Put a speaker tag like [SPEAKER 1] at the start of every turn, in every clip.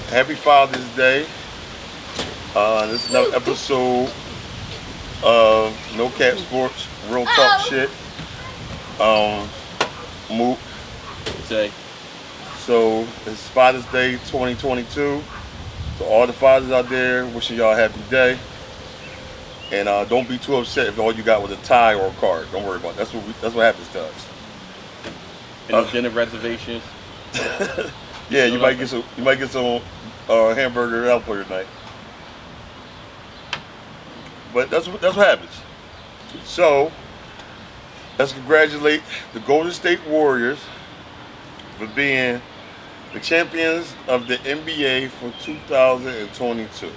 [SPEAKER 1] Happy Father's Day. This is another episode of Nocap Sports, Real Talk Shit. Mook.
[SPEAKER 2] Say.
[SPEAKER 1] So it's Father's Day 2022. To all the fathers out there, wishing y'all a happy day. And don't be too upset if all you got was a tie or a card. Don't worry about it. That's what happens to us.
[SPEAKER 2] Any dinner reservations?
[SPEAKER 1] Yeah, you might get some hamburger out for tonight. But that's what happens. So let's congratulate the Golden State Warriors for being the champions of the NBA for 2022.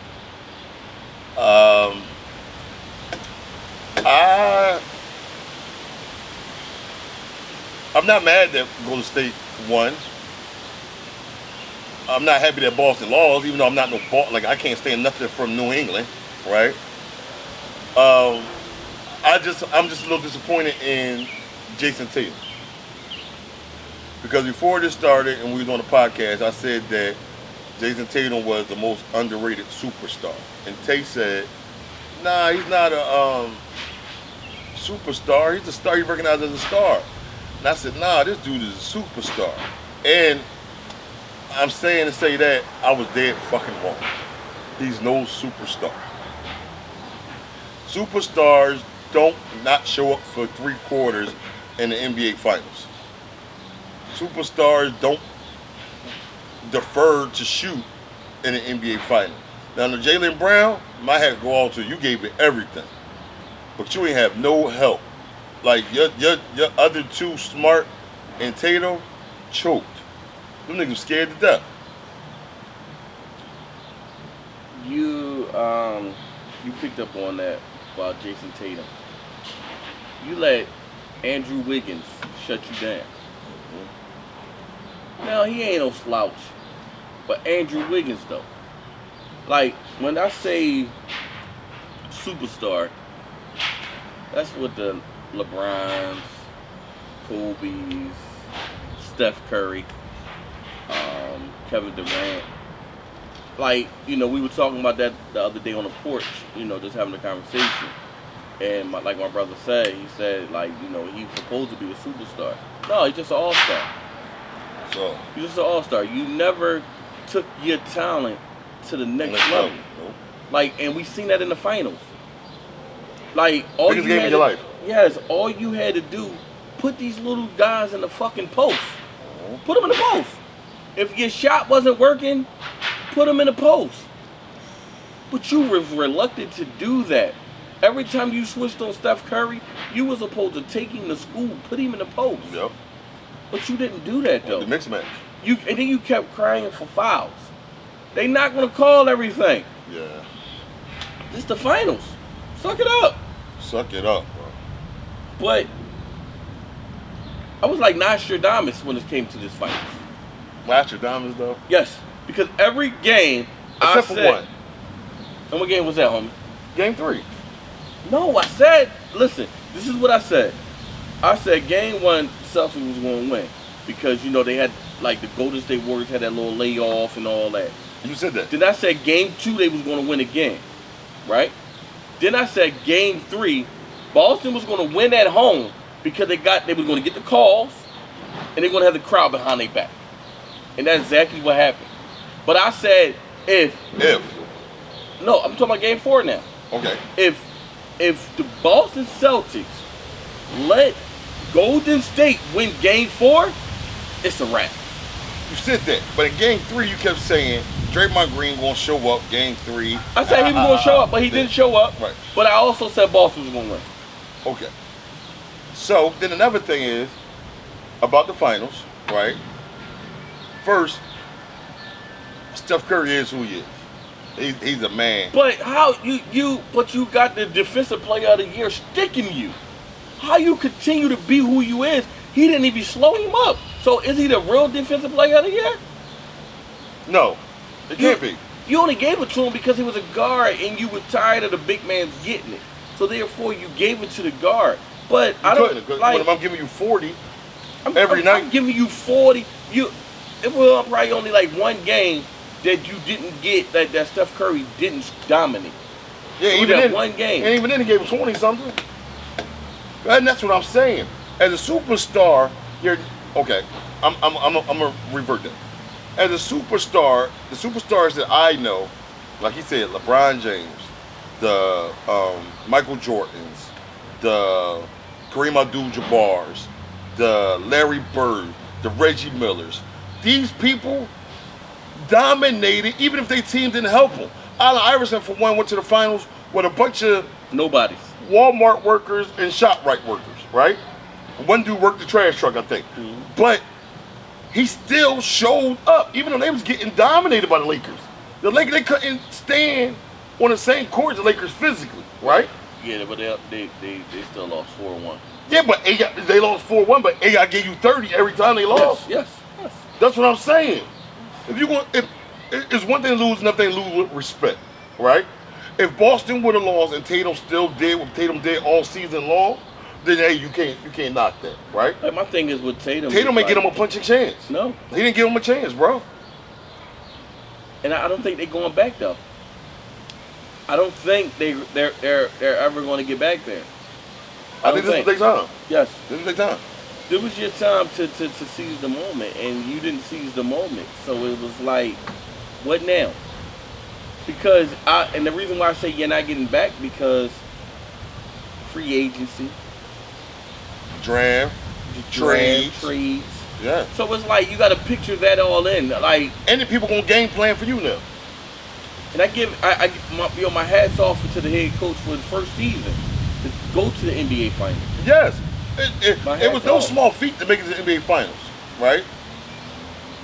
[SPEAKER 1] I'm not mad that Golden State won. I'm not happy that Boston lost, even though I'm not I can't stand nothing from New England, right? I'm just a little disappointed in Jason Tatum. Because before this started and we was on the podcast, I said that Jason Tatum was the most underrated superstar. And Tate said, nah, he's not a superstar. He's a star. He's recognized as a star. And I said, nah, this dude is a superstar. And I'm saying to say that I was dead fucking wrong. He's no superstar. Superstars don't not show up for 3 quarters in the NBA Finals. Superstars don't defer to shoot in the NBA Finals. Now, the Jaylen Brown, my hat go all to you. You gave it everything, but you ain't have no help. Like your other two, Smart and Tatum, choked. Them niggas scared to death.
[SPEAKER 2] You picked up on that about Jason Tatum. You let Andrew Wiggins shut you down. Now, he ain't no slouch, but Andrew Wiggins, though. Like, when I say superstar, that's what the LeBrons, Kobe's, Steph Curry, Kevin Durant. Like, we were talking about that the other day on the porch, just having a conversation. And like my brother said, he said, like, he's supposed to be a superstar. No, he's just an all-star. So you're just an all-star. You never took your talent to the next level. Nope. Like, and we seen that in the finals. Like, all
[SPEAKER 1] biggest game in your life.
[SPEAKER 2] Yes, all you had to do, put these little guys in the fucking post. Put them in the post. If your shot wasn't working, put them in the post. But you were reluctant to do that. Every time you switched on Steph Curry, you was supposed to take him to school, put him in the post.
[SPEAKER 1] Yep.
[SPEAKER 2] But you didn't do that, though.
[SPEAKER 1] The mixed match.
[SPEAKER 2] And then you kept crying for fouls. They not going to call everything.
[SPEAKER 1] Yeah.
[SPEAKER 2] This the finals. Suck it up.
[SPEAKER 1] Suck it up, bro.
[SPEAKER 2] But I was like Nostradamus when it came to this finals.
[SPEAKER 1] Nostradamus, though?
[SPEAKER 2] Yes. Because every game
[SPEAKER 1] Except for one.
[SPEAKER 2] And what game was that, homie?
[SPEAKER 1] Game 3.
[SPEAKER 2] No, I said, listen, this is what I said. I said game 1, Celtics was going to win. Because, they had, like, the Golden State Warriors had that little layoff and all that.
[SPEAKER 1] You said that.
[SPEAKER 2] Then I said game 2, they was going to win again. Right? Then I said game 3, Boston was going to win at home because they was going to get the calls and they're going to have the crowd behind their back. And that's exactly what happened. But I said no, I'm talking about game 4 now.
[SPEAKER 1] Okay.
[SPEAKER 2] If the Boston Celtics let Golden State win game 4, it's a wrap.
[SPEAKER 1] You said that, but in game 3 you kept saying Draymond Green gonna show up game 3.
[SPEAKER 2] I said he was gonna show up, but he didn't show up.
[SPEAKER 1] Right.
[SPEAKER 2] But I also said Boston was gonna win.
[SPEAKER 1] Okay. So then another thing is about the finals, right? First, Steph Curry is who he is. He's a man.
[SPEAKER 2] But how you got the defensive player of the year sticking you. How you continue to be who you is? He didn't even slow him up. So is he the real defensive player of the year?
[SPEAKER 1] No, it can't be.
[SPEAKER 2] You only gave it to him because he was a guard and you were tired of the big man's getting it. So therefore you gave it to the guard. But I don't like.
[SPEAKER 1] When I'm giving you 40 every night.
[SPEAKER 2] I'm giving you 40. It will probably only like one game that you didn't get, that Steph Curry didn't dominate.
[SPEAKER 1] Yeah,
[SPEAKER 2] Through
[SPEAKER 1] even
[SPEAKER 2] that
[SPEAKER 1] then,
[SPEAKER 2] one game.
[SPEAKER 1] and even then he gave him 20 something. And that's what I'm saying. As a superstar, you're okay. I'm gonna revert that. As a superstar, the superstars that I know, like he said, LeBron James, the Michael Jordans, the Kareem Abdul-Jabbars, the Larry Bird, the Reggie Millers. These people dominated, even if their team didn't help them. Allen Iverson, for one, went to the finals with a bunch of
[SPEAKER 2] Nobody's.
[SPEAKER 1] Walmart workers and ShopRite workers, right? One dude worked the trash truck, I think.
[SPEAKER 2] Mm-hmm.
[SPEAKER 1] But he still showed up, even though they was getting dominated by the Lakers. The Lakers, they couldn't stand on the same court as the Lakers physically, right?
[SPEAKER 2] Yeah, but they still lost 4-1.
[SPEAKER 1] Yeah, but they lost 4-1, but AI gave you 30 every time they lost.
[SPEAKER 2] Yes.
[SPEAKER 1] That's what I'm saying. It's one thing to lose, another thing to lose with respect, right? If Boston would have lost and Tatum still did what Tatum did all season long, then hey, you can't knock that, right?
[SPEAKER 2] Like, my thing is with Tatum.
[SPEAKER 1] Tatum ain't get him a punching chance.
[SPEAKER 2] No,
[SPEAKER 1] he didn't give him a chance, bro.
[SPEAKER 2] And I don't think they're going back though. I don't think they're ever going to get back there.
[SPEAKER 1] I think this will take time.
[SPEAKER 2] Yes,
[SPEAKER 1] this will take time.
[SPEAKER 2] It was your time to seize the moment, and you didn't seize the moment. So it was like, what now? Because and the reason why I say you're not getting back, because free agency,
[SPEAKER 1] draft, trades. Yeah.
[SPEAKER 2] So it's like you got to picture that all in, like.
[SPEAKER 1] And the people gonna game plan for you now.
[SPEAKER 2] And I give my hats off to the head coach for the first season to go to the NBA Finals.
[SPEAKER 1] Yes. It was no
[SPEAKER 2] off.
[SPEAKER 1] small feat to make it to the NBA Finals, right?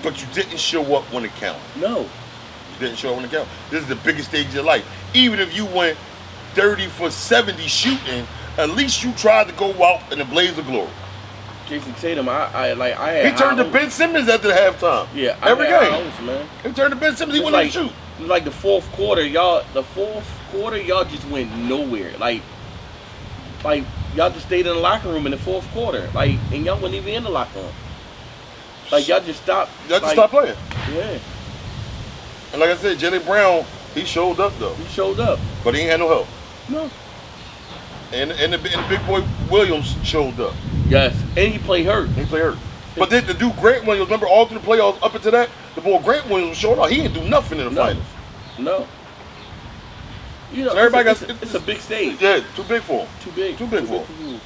[SPEAKER 1] But you didn't show up when it counted.
[SPEAKER 2] No.
[SPEAKER 1] You didn't show up when it counted. This is the biggest stage of your life. Even if you went 30 for 70 shooting, at least you tried to go out in a blaze of glory.
[SPEAKER 2] Jason Tatum, I had.
[SPEAKER 1] He turned to Ben Simmons after the halftime.
[SPEAKER 2] Yeah,
[SPEAKER 1] every game.
[SPEAKER 2] Hopes, man.
[SPEAKER 1] He turned to Ben Simmons. He wouldn't shoot.
[SPEAKER 2] It was like the fourth quarter, y'all just went nowhere. Like y'all just stayed in the locker room in the fourth quarter. Like, and y'all wasn't even in the locker room. Like, y'all just stopped.
[SPEAKER 1] Y'all just stopped playing.
[SPEAKER 2] Yeah.
[SPEAKER 1] And like I said, Jaylen Brown, he showed up though.
[SPEAKER 2] He showed up.
[SPEAKER 1] But he ain't had no help.
[SPEAKER 2] No.
[SPEAKER 1] And the big boy Williams showed up.
[SPEAKER 2] Yes. And he played hurt.
[SPEAKER 1] But then the dude Grant Williams, remember all through the playoffs up into that, the boy Grant Williams was showing up. He didn't do nothing in the finals.
[SPEAKER 2] No. You know,
[SPEAKER 1] so everybody
[SPEAKER 2] it's a big stage.
[SPEAKER 1] Yeah, too big for him.
[SPEAKER 2] Too big for him.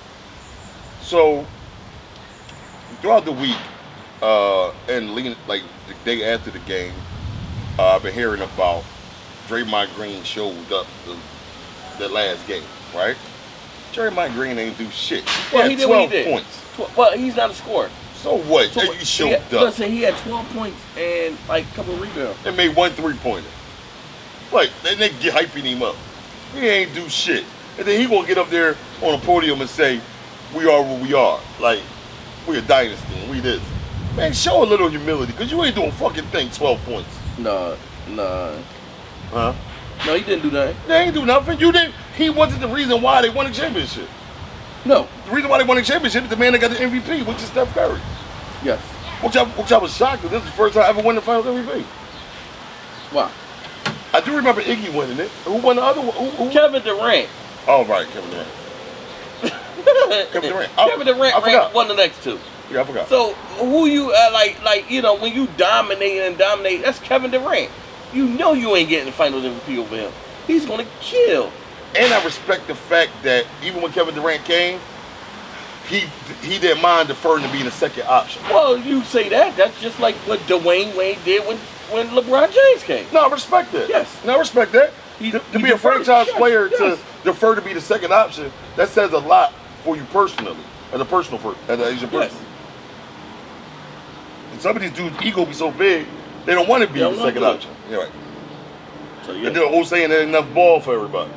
[SPEAKER 1] So throughout the week, and leading like the day after the game, I've been hearing about Draymond Green showed up the last game, right? Draymond Green ain't do shit.
[SPEAKER 2] Well, he did
[SPEAKER 1] 12
[SPEAKER 2] what he did.
[SPEAKER 1] points.
[SPEAKER 2] Well, he's not a scorer.
[SPEAKER 1] So what?
[SPEAKER 2] So
[SPEAKER 1] he showed up.
[SPEAKER 2] Listen, he had 12 points and like a couple of rebounds.
[SPEAKER 1] And made 1 3-pointer. Like, they get hyping him up. He ain't do shit. And then he gonna get up there on a podium and say, we are what we are. Like, we a dynasty and we this. Man, show a little humility, because you ain't doing fucking thing 12 points.
[SPEAKER 2] Nah.
[SPEAKER 1] Huh?
[SPEAKER 2] No, he didn't do nothing.
[SPEAKER 1] They ain't do nothing. He wasn't the reason why they won the championship.
[SPEAKER 2] No.
[SPEAKER 1] The reason why they won the championship is the man that got the MVP, which is Steph Curry.
[SPEAKER 2] Yes.
[SPEAKER 1] Which I was shocked that this is the first time I ever won the finals MVP.
[SPEAKER 2] Why?
[SPEAKER 1] I do remember Iggy winning it. Who won the other one? Who?
[SPEAKER 2] Kevin Durant.
[SPEAKER 1] Oh, right, Kevin Durant.
[SPEAKER 2] Kevin Durant won the next two.
[SPEAKER 1] Yeah, I forgot.
[SPEAKER 2] So who you like you know, when you dominate, that's Kevin Durant. You know you ain't getting the finals MVP over him. He's gonna kill.
[SPEAKER 1] And I respect the fact that even when Kevin Durant came, he didn't mind deferring to being the second option.
[SPEAKER 2] Well, you say that. That's just like what Dwayne Wade did when LeBron James came.
[SPEAKER 1] No, I respect that.
[SPEAKER 2] Yes.
[SPEAKER 1] No, I respect that. To be a franchise player to defer to be the second option, that says a lot for you personally, as a personal person.
[SPEAKER 2] Yes.
[SPEAKER 1] And some of these dudes' ego be so big, they don't want to be the second option. Yeah, right.
[SPEAKER 2] So yeah.
[SPEAKER 1] And they're all saying there's enough ball for everybody.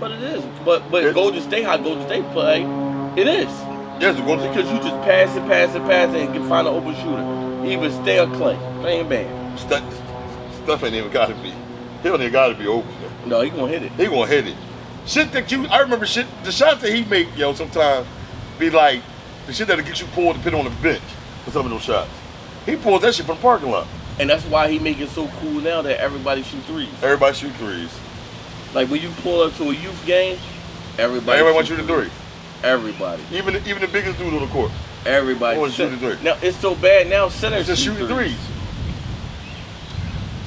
[SPEAKER 2] But it is. But Golden State, how Golden State play, it is.
[SPEAKER 1] Yes, Golden State.
[SPEAKER 2] Because you just pass it, and can find an open shooter. Either stay or Clay. Bam.
[SPEAKER 1] Stuff ain't even got to be. He don't even got to be open.
[SPEAKER 2] No, he gonna hit it.
[SPEAKER 1] He gonna hit it. Shit that I remember the shots that he make, sometimes be like the shit that'll get you pulled to put on the bench for some of those shots. He pulls that shit from the parking lot.
[SPEAKER 2] And that's why he make it so cool now that everybody shoot threes.
[SPEAKER 1] Everybody shoot threes.
[SPEAKER 2] Like when you pull up to a youth game, everybody
[SPEAKER 1] wants you to three.
[SPEAKER 2] Everybody.
[SPEAKER 1] Even the biggest dude on the court.
[SPEAKER 2] Everybody
[SPEAKER 1] wants to shoot a three.
[SPEAKER 2] Now it's so bad now centers
[SPEAKER 1] just shooting threes.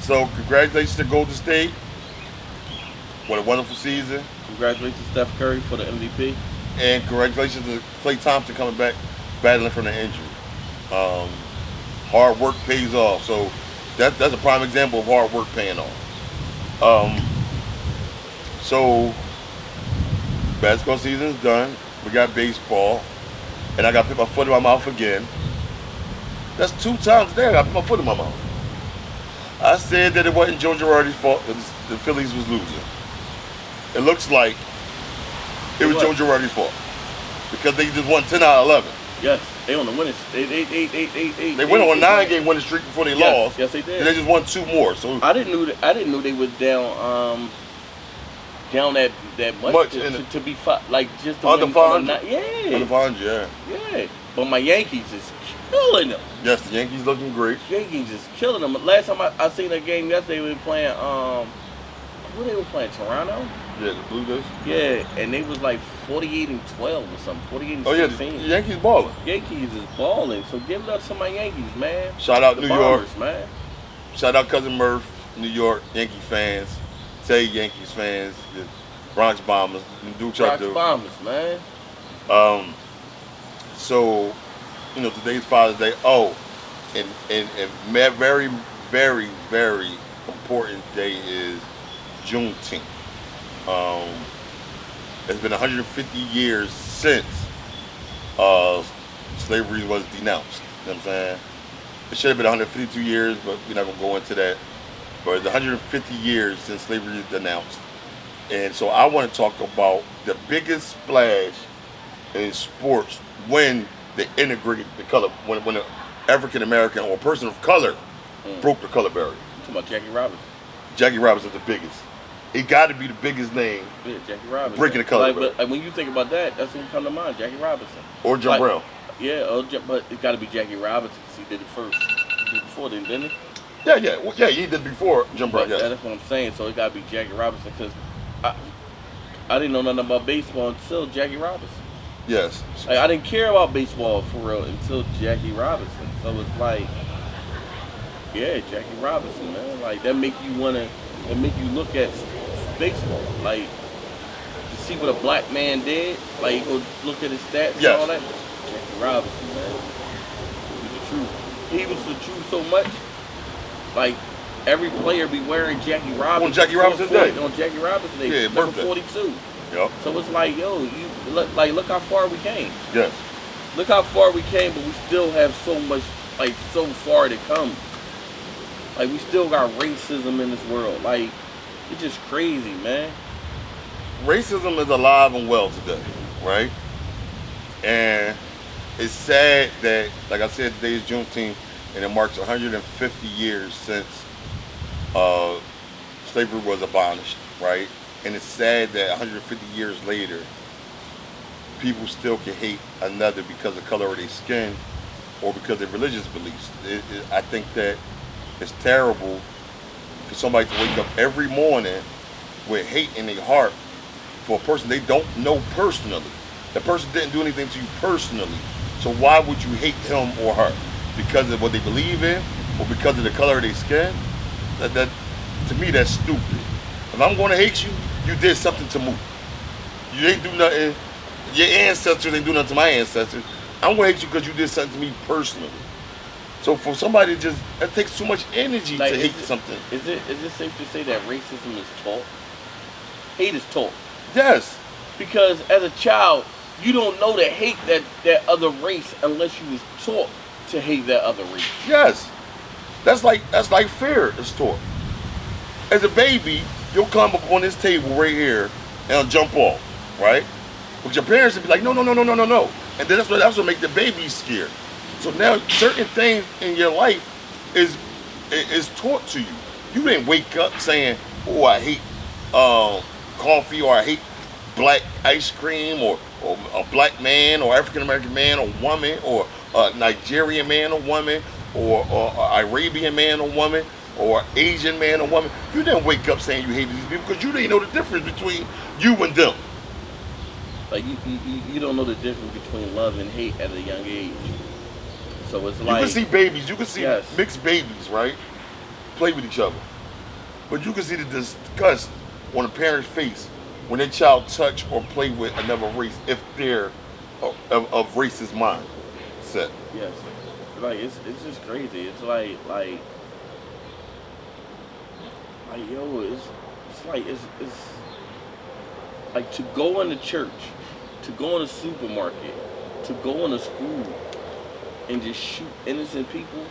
[SPEAKER 1] So congratulations to Golden State. What a wonderful season.
[SPEAKER 2] Congratulations to Steph Curry for the MVP.
[SPEAKER 1] And congratulations to Klay Thompson coming back battling from the injury. Hard work pays off. So that's a prime example of hard work paying off. So basketball season's done. We got baseball. And I got to put my foot in my mouth again. That's 2 times today I got to put my foot in my mouth. I said that it wasn't Joe Girardi's fault that the Phillies was losing. It looks like it was Joe Girardi's fault because they just won 10 out of 11.
[SPEAKER 2] Yes, they on the winning. They
[SPEAKER 1] went on a 9-game winning streak before they lost.
[SPEAKER 2] Yes, they did.
[SPEAKER 1] And they just won 2 more. So
[SPEAKER 2] I didn't know they was down that much to be like just to
[SPEAKER 1] under
[SPEAKER 2] win
[SPEAKER 1] 500.
[SPEAKER 2] Yeah,
[SPEAKER 1] under 500.
[SPEAKER 2] Yeah, but my Yankees is killing them.
[SPEAKER 1] Yes, the Yankees looking great.
[SPEAKER 2] Yankees is killing them. Last time I seen a game yesterday, we were playing who they were playing, Toronto.
[SPEAKER 1] Yeah, the Blue Jays.
[SPEAKER 2] Yeah, and they was like 48-12 or something, 48-16.
[SPEAKER 1] Oh yeah, the Yankees balling.
[SPEAKER 2] Yankees is balling. So give it up to my Yankees, man.
[SPEAKER 1] Shout out
[SPEAKER 2] the
[SPEAKER 1] New
[SPEAKER 2] Bombers,
[SPEAKER 1] York,
[SPEAKER 2] man.
[SPEAKER 1] Shout out Cousin Murph, New York Yankee fans. Say Yankees fans, the Bronx Bombers, the Dukes up there.
[SPEAKER 2] Bronx Bombers, man.
[SPEAKER 1] So, you know, today's Father's Day. Oh, and very, very, very important day is Juneteenth. It's been 150 years since slavery was denounced. You know what I'm saying? It should have been 152 years, but we're not going to go into that. But it's 150 years since slavery was denounced. And so I want to talk about the biggest splash in sports when they integrated the color, when an African American or a person of color broke the color barrier.
[SPEAKER 2] You talking about Jackie Robinson?
[SPEAKER 1] Jackie Robinson is the biggest. It got to be the biggest name.
[SPEAKER 2] Yeah, Jackie Robinson.
[SPEAKER 1] Breaking the color barrier.
[SPEAKER 2] But when you think about that, that's what come to mind, Jackie Robinson.
[SPEAKER 1] Or Jim Brown.
[SPEAKER 2] Yeah, but it got to be Jackie Robinson because he did it first. He did it before then, didn't he?
[SPEAKER 1] Yeah. Well, yeah, he did before Jim Brown. Yes.
[SPEAKER 2] That's what I'm saying. So it got to be Jackie Robinson because I didn't know nothing about baseball until Jackie Robinson.
[SPEAKER 1] Yes.
[SPEAKER 2] Like, I didn't care about baseball for real until Jackie Robinson. So it's like, yeah, Jackie Robinson, man. Like that make you look at baseball, like to see what a black man did. Like you go look at his stats and all that. Jackie Robinson, man, he was the truth. He was the truth so much. Like every player be wearing Jackie Robinson
[SPEAKER 1] on Jackie Robinson Day.
[SPEAKER 2] On Jackie Robinson Day,
[SPEAKER 1] yeah,
[SPEAKER 2] number
[SPEAKER 1] birthday.
[SPEAKER 2] 42.
[SPEAKER 1] Yep.
[SPEAKER 2] So it's like, yo, you look how far we came.
[SPEAKER 1] Yes.
[SPEAKER 2] Look how far we came, but we still have so much, like so far to come. Like we still got racism in this world. Like it's just crazy, man.
[SPEAKER 1] Racism is alive and well today, right? And it's sad that, like I said, today is Juneteenth, and it marks 150 years since slavery was abolished, right? And it's sad that 150 years later, people still can hate another because of color of their skin or because of their religious beliefs. I think that it's terrible for somebody to wake up every morning with hate in their heart for a person they don't know personally. The person didn't do anything to you personally. So why would you hate him or her? Because of what they believe in or because of the color of their skin? That to me, that's stupid. If I'm going to hate you, you did something to me. You ain't do nothing. Your ancestors ain't do nothing to my ancestors. I'm going to hate you because you did something to me personally. So for somebody to just, that takes too much energy to hate something.
[SPEAKER 2] Is it safe to say that racism is taught? Hate is taught.
[SPEAKER 1] Yes.
[SPEAKER 2] Because as a child, you don't know to hate that other race unless you was taught to hate that other race.
[SPEAKER 1] Yes. That's like fear is taught. As a baby, you'll climb up on this table right here and jump off, right? But your parents will be like, no. And then that's what make the baby scared. So now certain things in your life is taught to you. You didn't wake up saying, oh, I hate coffee, or I hate black ice cream, or a black man or African American man or woman, or a Nigerian man or woman, or Arabian man or woman or Asian man or woman, you didn't wake up saying you hated these people because you didn't know the difference between you and them.
[SPEAKER 2] Like you don't know the difference between love and hate at a young age. So it's
[SPEAKER 1] You
[SPEAKER 2] like
[SPEAKER 1] can see babies, you can see
[SPEAKER 2] yes.
[SPEAKER 1] mixed babies, right? Play with each other. But you can see the disgust on a parent's face when their child touch or play with another race if they're of racist mind set.
[SPEAKER 2] Yes. Like it's just crazy. It's like yo, it's like it's like to go into church, to go in a supermarket, to go into school and just shoot innocent people.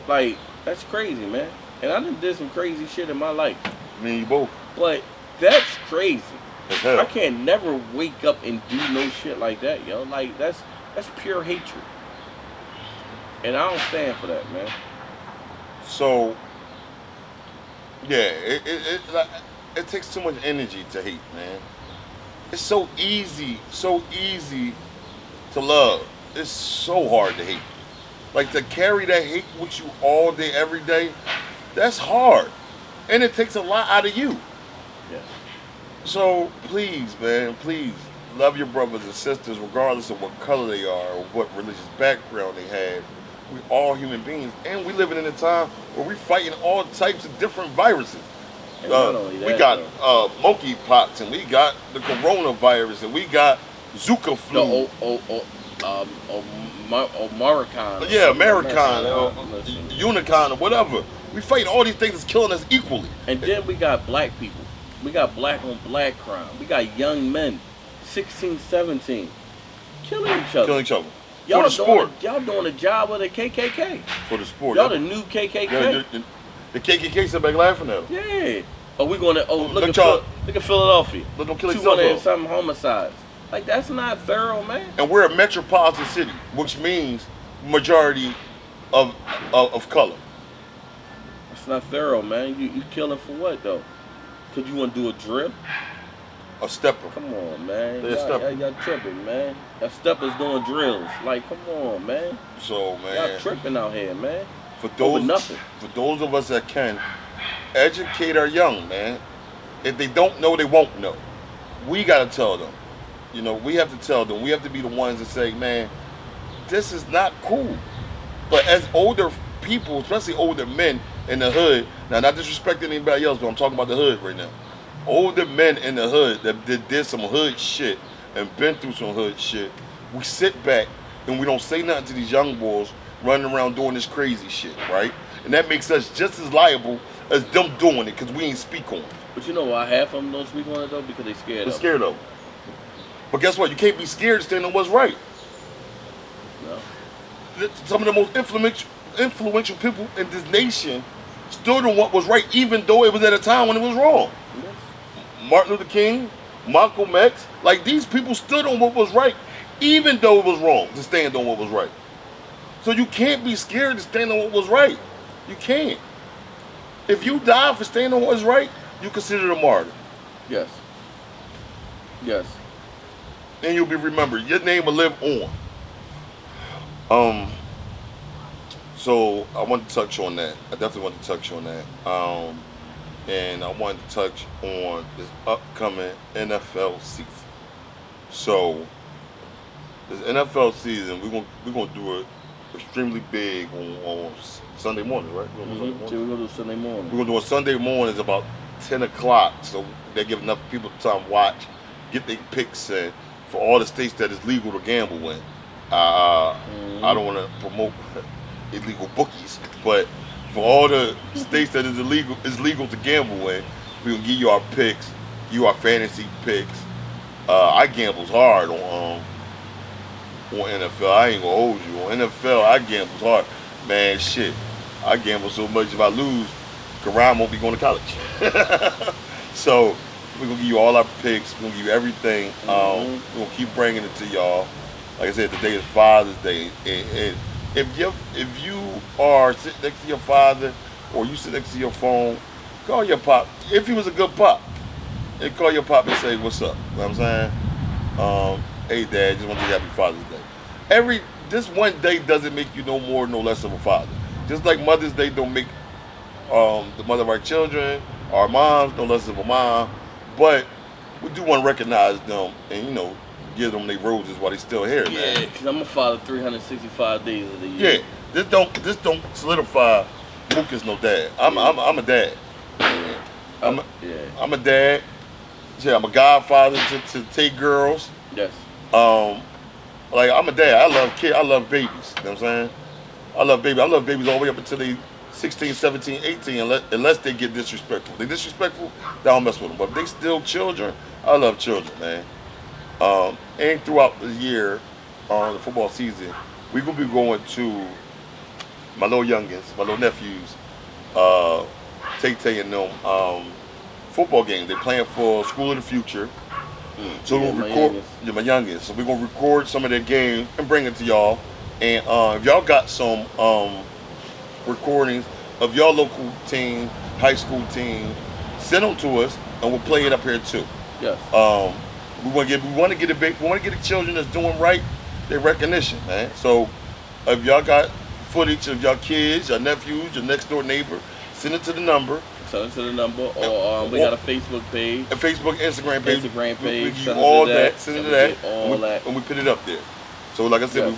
[SPEAKER 2] Like that's crazy, man. And I done did some crazy shit in my life.
[SPEAKER 1] Me and you both.
[SPEAKER 2] But that's crazy.
[SPEAKER 1] As hell.
[SPEAKER 2] I can't never wake up and do no shit like that, yo. Like that's pure hatred. And I don't stand for that, man.
[SPEAKER 1] So, yeah, it takes too much energy to hate, man. It's so easy to love. It's so hard to hate. Like to carry that hate with you all day, every day, that's hard. And it takes a lot out of you.
[SPEAKER 2] Yes.
[SPEAKER 1] So please, man, please love your brothers and sisters regardless of what color they are or what religious background they have. We all human beings, and we living in a time where we fighting all types of different viruses.
[SPEAKER 2] And not only that,
[SPEAKER 1] we got monkeypox, and we got the coronavirus, and we got Zika flu.
[SPEAKER 2] Maricon.
[SPEAKER 1] Yeah, Americon, Unicon, or whatever. We fighting all these things that's killing us equally.
[SPEAKER 2] And then we got black people. We got black on black crime. We got young men, 16, 17, killing each other.
[SPEAKER 1] Killing each other.
[SPEAKER 2] Y'all
[SPEAKER 1] For the sport.
[SPEAKER 2] Y'all doing a job with the KKK.
[SPEAKER 1] For the sport.
[SPEAKER 2] Y'all the new KKK.
[SPEAKER 1] Yeah, the KKK sit back laughing at them.
[SPEAKER 2] Yeah. Oh, we going to, look at Philadelphia.
[SPEAKER 1] Look them kill
[SPEAKER 2] 200 and
[SPEAKER 1] themselves.
[SPEAKER 2] something homicides. Like, that's not thorough, man.
[SPEAKER 1] And we're a metropolitan city, which means majority of color.
[SPEAKER 2] That's not thorough, man. You killing for what, though? Because you want to do a drill?
[SPEAKER 1] A stepper.
[SPEAKER 2] Come on, man.
[SPEAKER 1] Yeah,
[SPEAKER 2] y'all tripping, man. Y'all steppers doing drills. Like, come on, man.
[SPEAKER 1] So, man.
[SPEAKER 2] Y'all tripping out here, man.
[SPEAKER 1] For those of us that can, educate our young, man. If they don't know, they won't know. We got to tell them. You know, we have to tell them. We have to be the ones that say, man, this is not cool. But as older people, especially older men in the hood, now not disrespecting anybody else, but I'm talking about the hood right now. Older men in the hood that did some hood shit and been through some hood shit, we sit back and we don't say nothing to these young boys running around doing this crazy shit, right? And that makes us just as liable as them doing it because we ain't speak on it.
[SPEAKER 2] But you know why half of them don't speak on it, though? Because they scared
[SPEAKER 1] They're
[SPEAKER 2] of it.
[SPEAKER 1] scared of it. But guess what? You can't be scared to stand on what's right.
[SPEAKER 2] No.
[SPEAKER 1] Some of the most influential people in this nation stood on what was right, even though it was at a time when it was wrong.
[SPEAKER 2] Yes.
[SPEAKER 1] Martin Luther King, Malcolm X, like these people stood on what was right, even though it was wrong to stand on what was right. So you can't be scared to stand on what was right. You can't. If you die for standing on what's right, you consider a martyr.
[SPEAKER 2] Yes. Yes.
[SPEAKER 1] And you'll be remembered. Your name will live on. So I want to touch on that. I definitely want to touch on that. And I wanted to touch on this upcoming NFL season. So this NFL season, we're gonna do it extremely big on Sunday morning, right?
[SPEAKER 2] We're gonna do Sunday morning.
[SPEAKER 1] We're gonna do a Sunday morning. It's about 10 o'clock, so they give enough people time to watch, get their picks in for all the states that is legal to gamble in. I don't want to promote illegal bookies, but for all the states that is legal to gamble in, we'll give you our picks, give you our fantasy picks. I gambles hard on NFL. I ain't gonna hold you. On NFL, I gambles hard. Man, shit. I gamble so much if I lose, Karan won't be going to college. So we're gonna give you all our picks. We're gonna give you everything. We're gonna keep bringing it to y'all. Like I said, today is Father's Day. And if you are sitting next to your father or you sit next to your phone, call your pop. If he was a good pop, and call your pop and say, what's up? You know what I'm saying? Hey, Dad, just want to tell you Happy Father's Day. this one day doesn't make you no more, no less of a father. Just like Mother's Day don't make the mother of our children, our moms, no less of a mom. But we do want to recognize them and give them their roses while they still here,
[SPEAKER 2] Yeah,
[SPEAKER 1] man.
[SPEAKER 2] because I'm a father 365 days of the year.
[SPEAKER 1] Yeah, this don't solidify Mook is no dad. I'm a dad.
[SPEAKER 2] Yeah.
[SPEAKER 1] I'm a dad. Yeah, I'm a godfather to take girls.
[SPEAKER 2] Yes.
[SPEAKER 1] Like I'm a dad. I love kids. I love babies. You know what I'm saying? I love babies. I love babies all the way up until they 16, 17, 18, unless they get disrespectful. If they disrespectful, I don't mess with them. But if they still children, I love children, man. And throughout the year, the football season, we gonna be going to my little youngins, my little nephews, Tay and them, football games. They're playing for School of the Future. So
[SPEAKER 2] Yeah,
[SPEAKER 1] we'll
[SPEAKER 2] my
[SPEAKER 1] record
[SPEAKER 2] youngest.
[SPEAKER 1] my youngest. So we're gonna record some of their games and bring it to y'all. And if y'all got some recordings of your local team, high school team, send them to us, and we'll play it up here too.
[SPEAKER 2] Yes.
[SPEAKER 1] We want to get the children that's doing right their recognition, man. So if y'all got footage of your kids, your nephews, your next door neighbor, send it to the number.
[SPEAKER 2] Send it to the number, or we got a Facebook page,
[SPEAKER 1] A Facebook, Instagram page.
[SPEAKER 2] Instagram
[SPEAKER 1] We
[SPEAKER 2] page.
[SPEAKER 1] give
[SPEAKER 2] Send
[SPEAKER 1] you
[SPEAKER 2] it
[SPEAKER 1] all
[SPEAKER 2] to
[SPEAKER 1] that. Send it to
[SPEAKER 2] and
[SPEAKER 1] that.
[SPEAKER 2] we get all that.
[SPEAKER 1] And we put it up there. So like I said,
[SPEAKER 2] Yes.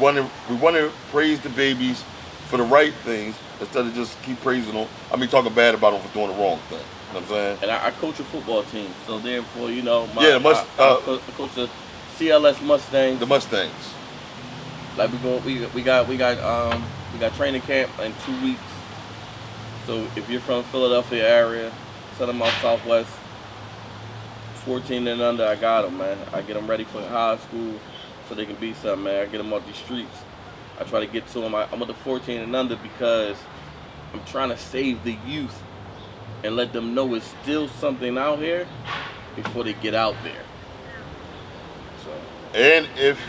[SPEAKER 1] we want to praise the babies for the right things instead of just keep praising them. Talking bad about them for doing the wrong thing. You know what I'm saying?
[SPEAKER 2] And I coach a football team, so therefore, I coach the CLS Mustangs.
[SPEAKER 1] The Mustangs.
[SPEAKER 2] Like we got training camp in 2 weeks. So if you're from Philadelphia area, send them out Southwest. 14 and under, I got them, man. I get them ready for high school so they can be something, man. I get them off these streets. I try to get to them. I'm with the 14 and under because I'm trying to save the youth and let them know it's still something out here before they get out there. So
[SPEAKER 1] And if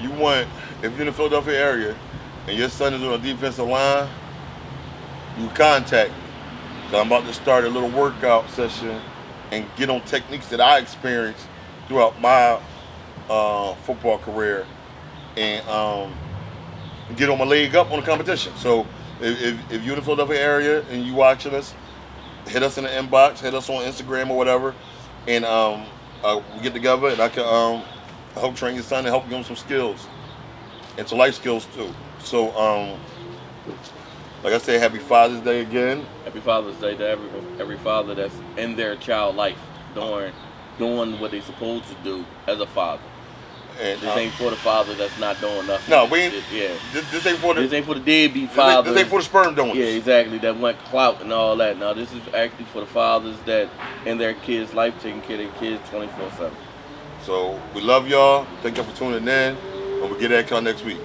[SPEAKER 1] you're in the Philadelphia area and your son is on a defensive line, you contact me. So I'm about to start a little workout session and get on techniques that I experienced throughout my football career and get on my leg up on the competition. So if you're in the Philadelphia area and you watching us, hit us in the inbox, hit us on Instagram or whatever, and we get together and I can help train your son and help give him some skills and some life skills too. So like I said, happy Father's Day again.
[SPEAKER 2] Happy Father's Day to every father that's in their child life doing what they supposed to do as a father.
[SPEAKER 1] And
[SPEAKER 2] This ain't for the father that's not doing nothing.
[SPEAKER 1] no, we ain't.
[SPEAKER 2] Yeah.
[SPEAKER 1] This ain't for the.
[SPEAKER 2] This ain't for the deadbeat fathers.
[SPEAKER 1] This ain't for the sperm donors.
[SPEAKER 2] Yeah, exactly. That want clout and all that. No, this is actually for the fathers that in their kids' life taking care of their kids 24/7.
[SPEAKER 1] So we love y'all. Thank y'all for tuning in, and we'll get at y'all next week.